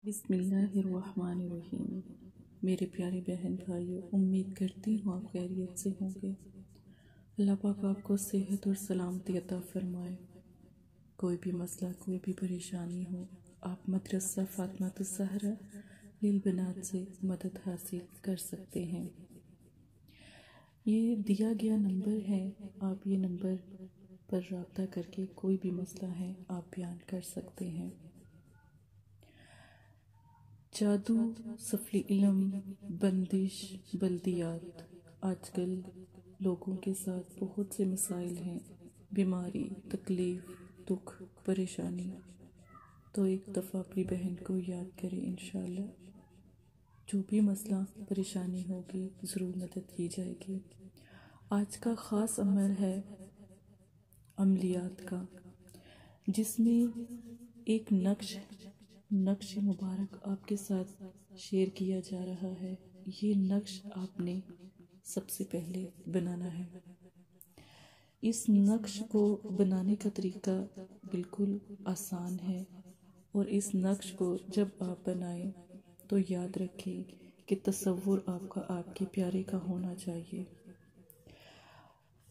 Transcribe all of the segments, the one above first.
بسم اللہ الرحمن الرحیم۔ میرے پیارے بہن بھائیوں، امید کرتی ہوں آپ خیریت سے ہوں گے۔ اللہ پاک آپ کو صحت اور سلامتی عطا فرمائے۔ کوئی بھی مسئلہ، کوئی بھی پریشانی ہو، آپ مدرسہ فاطمہ الزہرا للبنات سے مدد حاصل کر سکتے ہیں۔ یہ دیا گیا نمبر ہے، آپ یہ نمبر پر رابطہ کر کے کوئی بھی مسئلہ ہے آپ بیان کر سکتے ہیں۔ جادو، سفلی علم، بندش، بلدیات۔ آج کل لوگوں کے ساتھ بہت سے مسائل ہیں، بیماری، تکلیف، دکھ، پریشانی۔ تو ایک دفعہ اپنی بہن کو یاد کریں، انشاءاللہ جو بھی مسئلہ پریشانی ہوگی ضرور مدد کی جائے گی۔ آج کا خاص عمل ہے عملیات کا، جس میں ایک نقش مبارک آپ کے ساتھ شیئر کیا جا رہا ہے۔ یہ نقش آپ نے سب سے پہلے بنانا ہے۔ اس نقش کو بنانے کا طریقہ بالکل آسان ہے، اور اس نقش کو جب آپ بنائیں تو یاد رکھیں کہ تصور آپ کا آپ کے پیارے کا ہونا چاہیے۔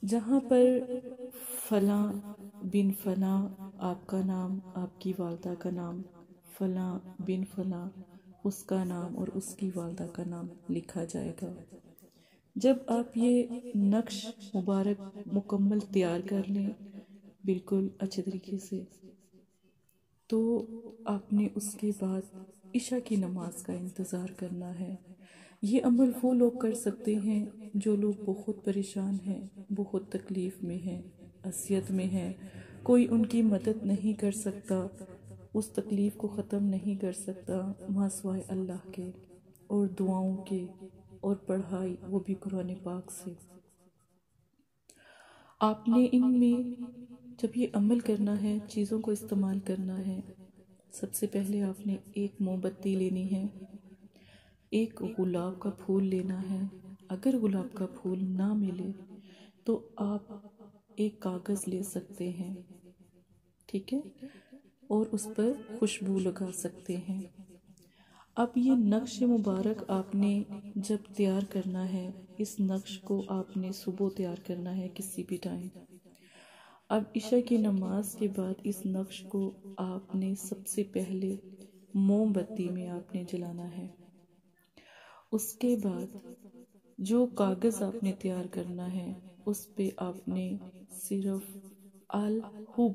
جہاں پر فلاں بن فلاں آپ کا نام، آپ کی والدہ کا نام، فلاں بن فلاں اس کا نام اور اس کی والدہ کا نام لکھا جائے گا۔ جب آپ یہ نقش مبارک مکمل تیار کر لیں بالکل اچھے طریقے سے، تو آپ نے اس کے بعد عشاء کی نماز کا انتظار کرنا ہے۔ یہ عمل وہ لوگ کر سکتے ہیں جو لوگ بہت پریشان ہیں، بہت تکلیف میں ہیں، اذیت میں ہیں، کوئی ان کی مدد نہیں کر سکتا، اس تکلیف کو ختم نہیں کر سکتا ماں سوائے اللہ کے، اور دعاؤں کے، اور پڑھائی وہ بھی قرآن پاک سے۔ آپ نے ان میں جب یہ عمل کرنا ہے، چیزوں کو استعمال کرنا ہے، سب سے پہلے آپ نے ایک موم بتی لینی ہے، ایک گلاب کا پھول لینا ہے۔ اگر گلاب کا پھول نہ ملے تو آپ ایک کاغذ لے سکتے ہیں، ٹھیک ہے، اور اس پر خوشبو لگا سکتے ہیں۔ اب یہ نقش مبارک آپ نے جب تیار کرنا ہے، اس نقش کو آپ نے صبح تیار کرنا ہے کسی بھی ٹائم۔ اب عشاء کی نماز کے بعد اس نقش کو آپ نے سب سے پہلے موم بتی میں آپ نے جلانا ہے۔ اس کے بعد جو کاغذ آپ نے تیار کرنا ہے، اس پہ آپ نے صرف الحب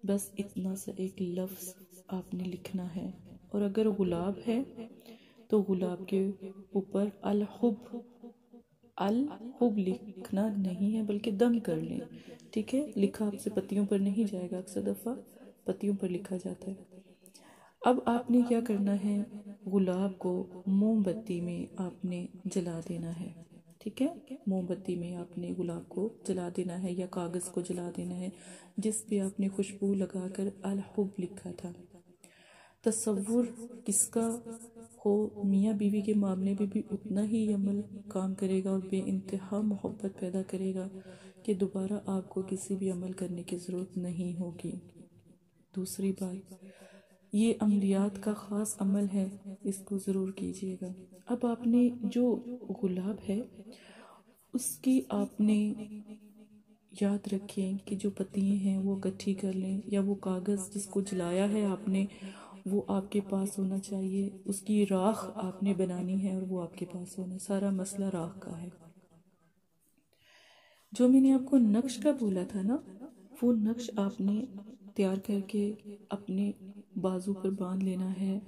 بس اتنا سا ایک لفظ آپ نے لکھنا ہے، اور اگر گلاب ہے تو گلاب کے اوپر الحب لکھنا نہیں ہے، بلکہ دم کر لیں، ٹھیک ہے، لکھا آپ سے پتیوں پر نہیں جائے گا، اکثر دفعہ پتیوں پر لکھا جاتا ہے۔ اب آپ نے کیا کرنا ہے، گلاب کو موم بتی میں آپ نے جلا دینا ہے، ٹھیک ہے، موم بتی میں آپ نے گلاب کو جلا دینا ہے، یا کاغذ کو جلا دینا ہے جس پہ آپ نے خوشبو لگا کر الحب لکھا تھا۔ تصور کس کا ہو، میاں بیوی کے معاملے میں بھی اتنا ہی عمل کام کرے گا، اور بے انتہا محبت پیدا کرے گا کہ دوبارہ آپ کو کسی بھی عمل کرنے کی ضرورت نہیں ہوگی۔ دوسری بات، یہ عملیات کا خاص عمل ہے، اس کو ضرور کیجیے گا۔ اب آپ نے جو گلاب ہے اس کی آپ نے یاد رکھیں کہ جو پتیاں ہیں وہ اکٹھی کر لیں، یا وہ کاغذ جس کو جلایا ہے آپ نے وہ آپ کے پاس ہونا چاہیے، اس کی راکھ آپ نے بنانی ہے اور وہ آپ کے پاس ہونا، سارا مسئلہ راکھ کا ہے۔ جو میں نے آپ کو نقش کا بولا تھا نا، وہ نقش آپ نے تیار کر کے اپنے بازو پر باندھ لینا ہے۔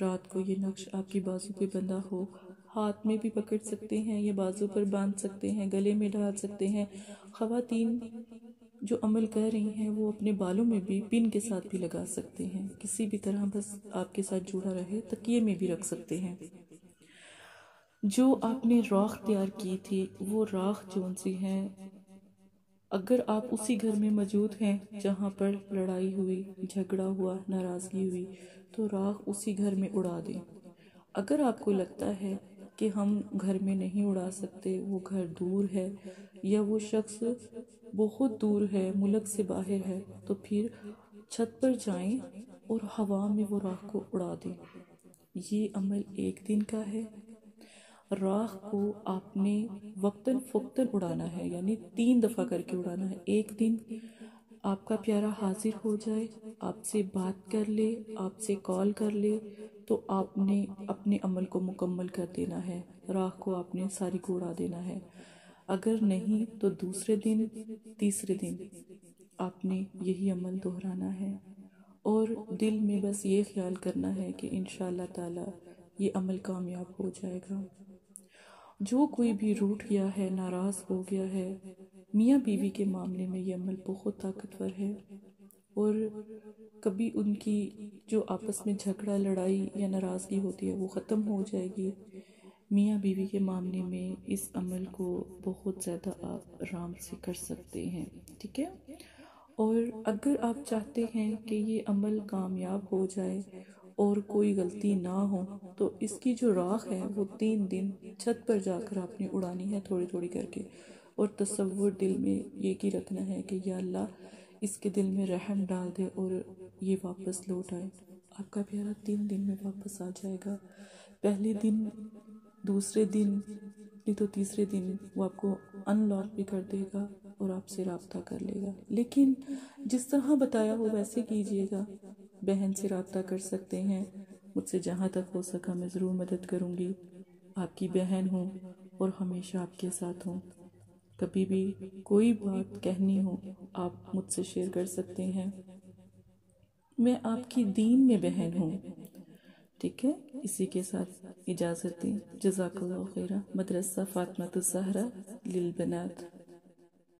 رات کو یہ نقش آپ کی بازو پہ بندھا ہو، ہاتھ میں بھی پکڑ سکتے ہیں، یا بازو پر باندھ سکتے ہیں، گلے میں ڈال سکتے ہیں۔ خواتین جو عمل کر رہی ہیں وہ اپنے بالوں میں بھی پن کے ساتھ بھی لگا سکتے ہیں، کسی بھی طرح بس آپ کے ساتھ جڑا رہے، تکیے میں بھی رکھ سکتے ہیں۔ جو آپ نے راکھ تیار کی تھی، وہ راکھ جون سی ہے، اگر آپ اسی گھر میں موجود ہیں جہاں پر لڑائی ہوئی، جھگڑا ہوا، ناراضگی ہوئی، تو راکھ اسی گھر میں اڑا دیں۔ اگر آپ کو لگتا ہے کہ ہم گھر میں نہیں اڑا سکتے، وہ گھر دور ہے، یا وہ شخص بہت دور ہے، ملک سے باہر ہے، تو پھر چھت پر جائیں اور ہوا میں وہ راکھ کو اڑا دیں۔ یہ عمل 1 دن کا ہے۔ راکھ کو آپ نے وقتاً فوقتاً اڑانا ہے، یعنی 3 دفعہ کر کے اڑانا ہے۔ 1 دن آپ کا پیارا حاضر ہو جائے، آپ سے بات کر لے، آپ سے کال کر لے، تو آپ نے اپنے عمل کو مکمل کر دینا ہے، راکھ کو آپ نے ساری کو اڑا دینا ہے۔ اگر نہیں تو دوسرے دن، تیسرے دن آپ نے یہی عمل دہرانا ہے، اور دل میں بس یہ خیال کرنا ہے کہ انشاءاللہ تعالی یہ عمل کامیاب ہو جائے گا۔ جو کوئی بھی روٹھ گیا ہے، ناراض ہو گیا ہے، میاں بیوی کے معاملے میں یہ عمل بہت طاقتور ہے، اور کبھی ان کی جو آپس میں جھگڑا، لڑائی یا ناراضگی ہوتی ہے وہ ختم ہو جائے گی۔ میاں بیوی کے معاملے میں اس عمل کو بہت زیادہ آپ آرام سے کر سکتے ہیں، ٹھیک ہے۔ اور اگر آپ چاہتے ہیں کہ یہ عمل کامیاب ہو جائے اور کوئی غلطی نہ ہو، تو اس کی جو راکھ ہے وہ 3 دن چھت پر جا کر آپ نے اڑانی ہے، تھوڑی تھوڑی کر کے، اور تصور دل میں یہ کی رکھنا ہے کہ یا اللہ اس کے دل میں رحم ڈال دے اور یہ واپس لوٹ آئے۔ آپ کا پیارا 3 دن میں واپس آ جائے گا۔ پہلے دن، دوسرے دن، نہیں تو تیسرے دن وہ آپ کو ان لاک بھی کر دے گا اور آپ سے رابطہ کر لے گا۔ لیکن جس طرح بتایا ہو ویسے کیجئے گا۔ بہن سے رابطہ کر سکتے ہیں، مجھ سے جہاں تک ہو سکا میں ضرور مدد کروں گی۔ آپ کی بہن ہوں اور ہمیشہ آپ کے ساتھ ہوں۔ کبھی بھی کوئی بات کہنی ہو آپ مجھ سے شیئر کر سکتے ہیں۔ میں آپ کی دین میں بہن ہوں، ٹھیک ہے۔ اسی کے ساتھ اجازت دیں۔ جزاک اللہ خیرہ۔ مدرسہ فاطمہ الزہرا للبنات۔